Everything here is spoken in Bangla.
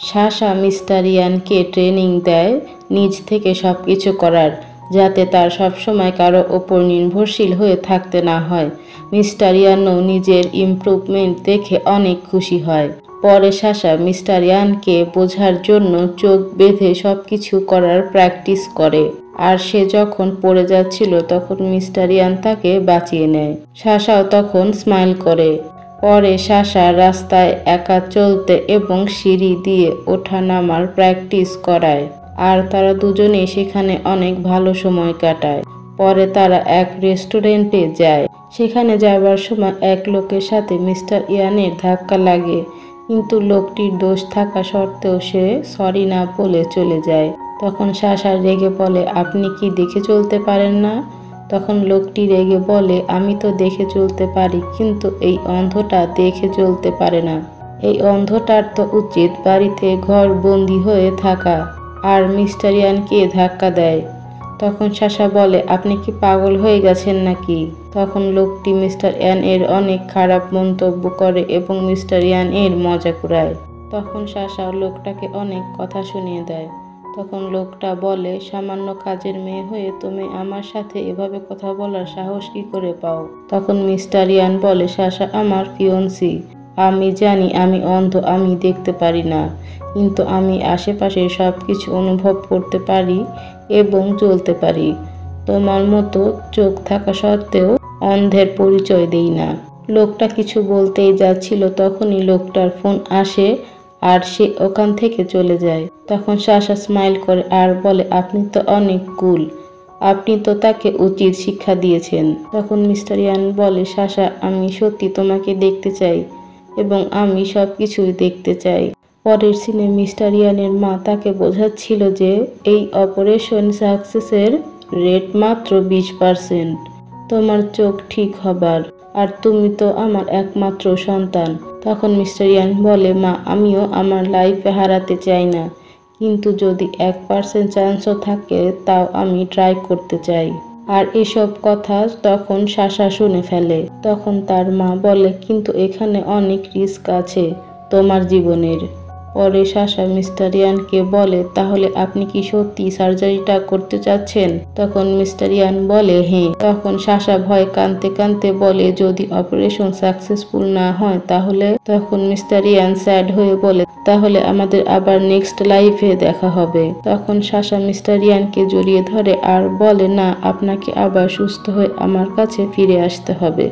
সাশা মিস্টার ইয়ানকে ট্রেনিং দেয় নিজ থেকে সবকিছু করার, যাতে তার সবসময় কারো ওপর নির্ভরশীল হয়ে থাকতে না হয়। মিস্টার ইয়ানও নিজের ইমপ্রুভমেন্ট দেখে অনেক খুশি হয়। পরে সাশা মিস্টার ইয়ানকে বোঝার জন্য চোখ বেঁধে সবকিছু করার প্র্যাকটিস করে, আর সে যখন পড়ে যাচ্ছিল তখন মিস্টার ইয়ান তাকে বাঁচিয়ে নেয়। সাশাও তখন স্মাইল করে। পরে সাশা রাস্তায় একা চলতে এবং সিঁড়ি দিয়ে ওঠা নামার প্র্যাকটিস করায়, আর তারা দুজনেই সেখানে অনেক ভালো সময় কাটায়। পরে তারা এক রেস্টুরেন্টে যায়। সেখানে যাবার সময় এক লোকের সাথে মিস্টার ইয়ানের ধাক্কা লাগে, কিন্তু লোকটির দোষ থাকা সত্ত্বেও সে সরি না বলে চলে যায়। তখন সাশা রেগে বলে, আপনি কি দেখে চলতে পারেন না? তখন লোকটি রেগে বলে, আমি তো দেখে চলতে পারি, কিন্তু এই অন্ধটা দেখে চলতে পারে না। এই অন্ধটার তো উচিত বাড়িতে ঘর বন্দি হয়ে থাকা। আর মিস্টার ইয়ানকে ধাক্কা দেয়। তখন সাশা বলে, আপনি কি পাগল হয়ে গেছেন নাকি? তখন লোকটি মিস্টার ইয়ান এর অনেক খারাপ মন্তব্য করে এবং মিস্টার ইয়ান এর মজা কুড়ায়। তখন সাশা লোকটাকে অনেক কথা শুনিয়ে দেয়। তখন লোকটা বলে, সামান্য কাজের মেয়ে হয়ে তুমি আমার সাথে এভাবে কথা বলার সাহস কি করে পাও? তখন মিস্টার ইয়ান বলে, সাশা আমার ফিয়ন্সি। আমি জানি আমি অন্ধ, আমি দেখতে পারি না, কিন্তু আমি আশেপাশের সব কিছু অনুভব করতে পারি এবং চলতে পারি। তোমার মতো চোখ থাকা সত্ত্বেও অন্ধের পরিচয় দেই না। লোকটা কিছু বলতেই যাচ্ছিল, তখনই লোকটার ফোন আসে আর সে ওখান থেকে চলে যায়। তখন সাশা স্মাইল করে আর বলে, আপনি তো অনেক কুল, আপনি তো তাকে উচিত শিক্ষা দিয়েছেন। তখন মিস্টার ইয়ান বলে, সাশা আমি সত্যি তোমাকে দেখতে চাই এবং আমি সব কিছুই দেখতে চাই। পরের সিনে মিস্টার ইয়ানের মা তাকে বোঝাচ্ছিল যে এই অপারেশন সাকসেসের রেট মাত্র 20%। তোমার চোখ ঠিক হবার, আর তুমি তো আমার একমাত্র সন্তান। তখন মিস্টার ইয়ান বলে, মা আমিও আমার লাইফে হারাতে চাই না, কিন্তু যদি 1% চান্সও থাকে তাও আমি ট্রাই করতে চাই। আর এসব কথা তখন সাশা শুনে ফেলে। তখন তার মা বলে, কিন্তু এখানে অনেক রিস্ক আছে তোমার জীবনের। পরে সাশা মিস্টার ইয়ানকে বলে, তাহলে আপনি কি সত্যি সার্জারিটা করতে চাচ্ছেন? তখন মিস্টার ইয়ান বলে, হ্যাঁ। তখন সাশা ভয় কাঁদতে কাঁদতে বলে, যদি অপারেশন সাকসেসফুল না হয় তাহলে? তখন মিস্টার ইয়ান স্যাড হয়ে বলে, তাহলে আমাদের আবার নেক্সট লাইফে দেখা হবে। তখন সাশা মিস্টার ইয়ানকে জড়িয়ে ধরে আর বলে, না, আপনাকে আবার সুস্থ হয়ে আমার কাছে ফিরে আসতে হবে।